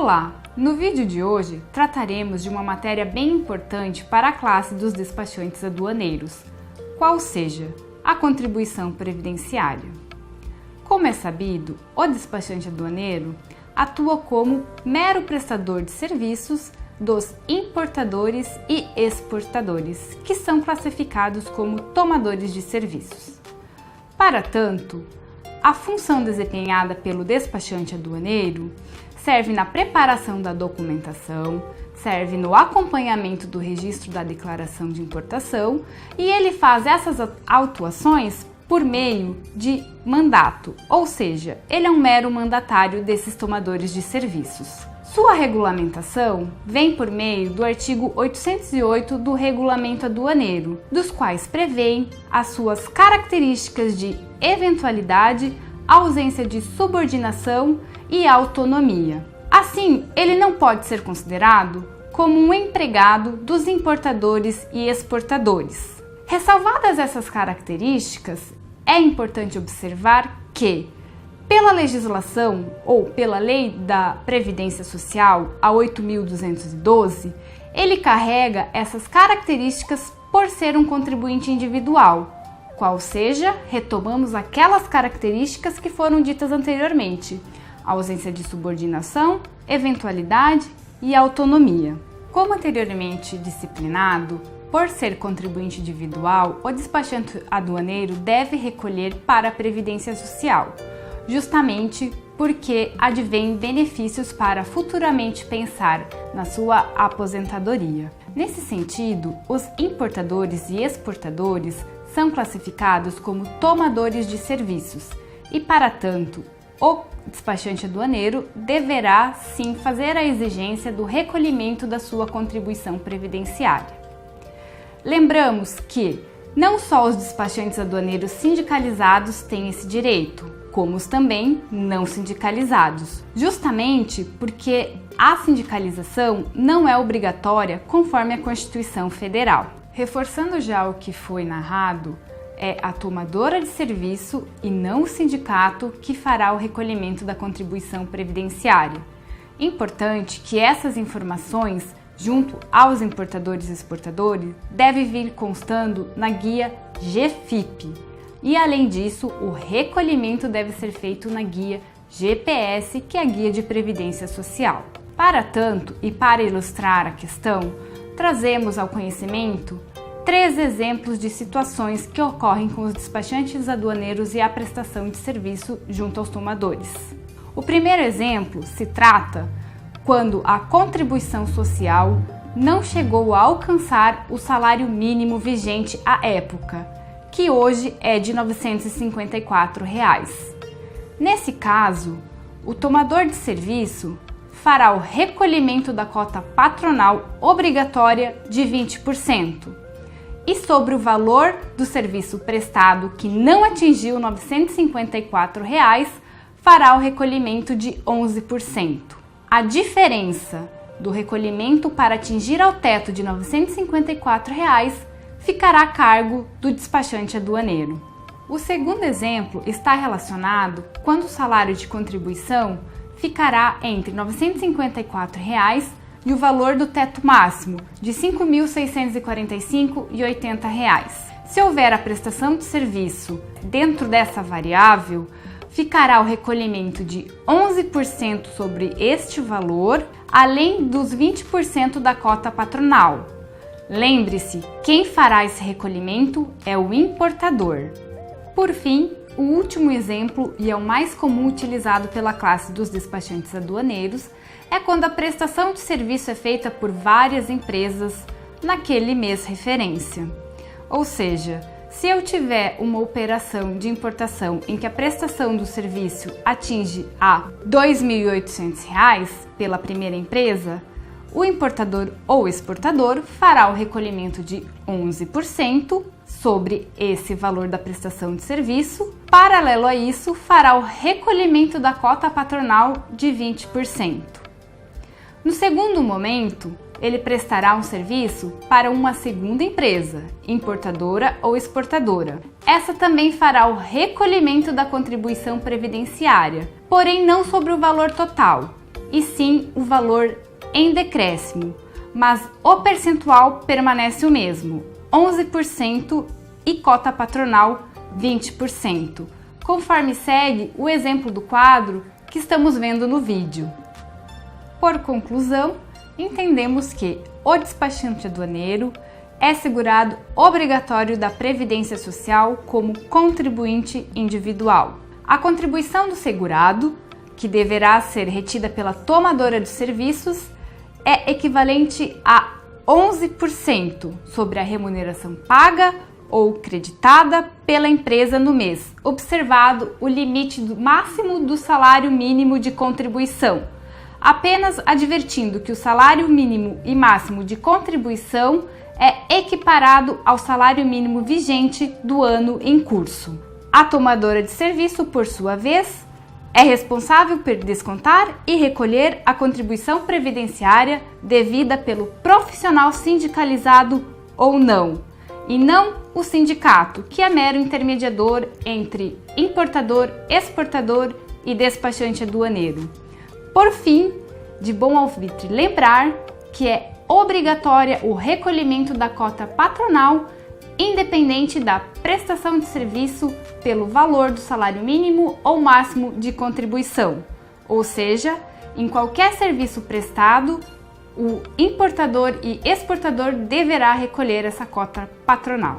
Olá! No vídeo de hoje, trataremos de uma matéria bem importante para a classe dos despachantes aduaneiros, qual seja a contribuição previdenciária. Como é sabido, o despachante aduaneiro atua como mero prestador de serviços dos importadores e exportadores, que são classificados como tomadores de serviços. Para tanto, a função desempenhada pelo despachante aduaneiro serve na preparação da documentação, serve no acompanhamento do registro da declaração de importação e ele faz essas autuações por meio de mandato, ou seja, ele é um mero mandatário desses tomadores de serviços. Sua regulamentação vem por meio do artigo 808 do Regulamento Aduaneiro, dos quais prevêem as suas características de eventualidade, ausência de subordinação e autonomia. Assim, ele não pode ser considerado como um empregado dos importadores e exportadores. Ressalvadas essas características, é importante observar que, pela legislação ou pela Lei da Previdência Social, a 8.212, ele carrega essas características por ser um contribuinte individual, qual seja, retomamos aquelas características que foram ditas anteriormente: ausência de subordinação, eventualidade e autonomia. Como anteriormente disciplinado, por ser contribuinte individual, o despachante aduaneiro deve recolher para a Previdência Social, justamente porque advém benefícios para futuramente pensar na sua aposentadoria. Nesse sentido, os importadores e exportadores são classificados como tomadores de serviços e, para tanto, o despachante aduaneiro deverá sim fazer a exigência do recolhimento da sua contribuição previdenciária. Lembramos que não só os despachantes aduaneiros sindicalizados têm esse direito, como os também não sindicalizados, justamente porque a sindicalização não é obrigatória conforme a Constituição Federal. Reforçando já o que foi narrado, é a tomadora de serviço e não o sindicato que fará o recolhimento da contribuição previdenciária. Importante que essas informações, junto aos importadores e exportadores, devem vir constando na guia GFIP. E além disso, o recolhimento deve ser feito na guia GPS, que é a Guia de Previdência Social. Para tanto, e para ilustrar a questão, trazemos ao conhecimento 3 exemplos de situações que ocorrem com os despachantes aduaneiros e a prestação de serviço junto aos tomadores. O primeiro exemplo se trata quando a contribuição social não chegou a alcançar o salário mínimo vigente à época, que hoje é de R$ 954. Nesse caso, o tomador de serviço fará o recolhimento da cota patronal obrigatória de 20% e sobre o valor do serviço prestado que não atingiu R$ 954, fará o recolhimento de 11%. A diferença do recolhimento para atingir ao teto de R$ 954 ficará a cargo do despachante aduaneiro. O segundo exemplo está relacionado quando o salário de contribuição ficará entre R$ 954 e o valor do teto máximo de R$ 5.645,80. Se houver a prestação de serviço dentro dessa variável, ficará o recolhimento de 11% sobre este valor, além dos 20% da cota patronal. Lembre-se, quem fará esse recolhimento é o importador. Por fim, o último exemplo, e é o mais comum utilizado pela classe dos despachantes aduaneiros, é quando a prestação de serviço é feita por várias empresas naquele mês referência. Ou seja, se eu tiver uma operação de importação em que a prestação do serviço atinge a R$ 2.800 pela primeira empresa, o importador ou exportador fará o recolhimento de 11% sobre esse valor da prestação de serviço. Paralelo a isso, fará o recolhimento da cota patronal de 20%. No segundo momento, ele prestará um serviço para uma segunda empresa, importadora ou exportadora. Essa também fará o recolhimento da contribuição previdenciária, porém não sobre o valor total, e sim o valor em decréscimo, mas o percentual permanece o mesmo, 11% e cota patronal 20%, conforme segue o exemplo do quadro que estamos vendo no vídeo. Por conclusão, entendemos que o despachante aduaneiro é segurado obrigatório da Previdência Social como contribuinte individual. A contribuição do segurado, que deverá ser retida pela tomadora de serviços, é equivalente a 11% sobre a remuneração paga ou creditada pela empresa no mês, observado o limite máximo do salário mínimo de contribuição, apenas advertindo que o salário mínimo e máximo de contribuição é equiparado ao salário mínimo vigente do ano em curso. A tomadora de serviço, por sua vez, é responsável por descontar e recolher a contribuição previdenciária devida pelo profissional sindicalizado ou não, e não o sindicato, que é mero intermediador entre importador, exportador e despachante aduaneiro. Por fim, de bom alvitre lembrar que é obrigatória o recolhimento da cota patronal, independente da prestação de serviço pelo valor do salário mínimo ou máximo de contribuição, ou seja, em qualquer serviço prestado, o importador e exportador deverá recolher essa cota patronal.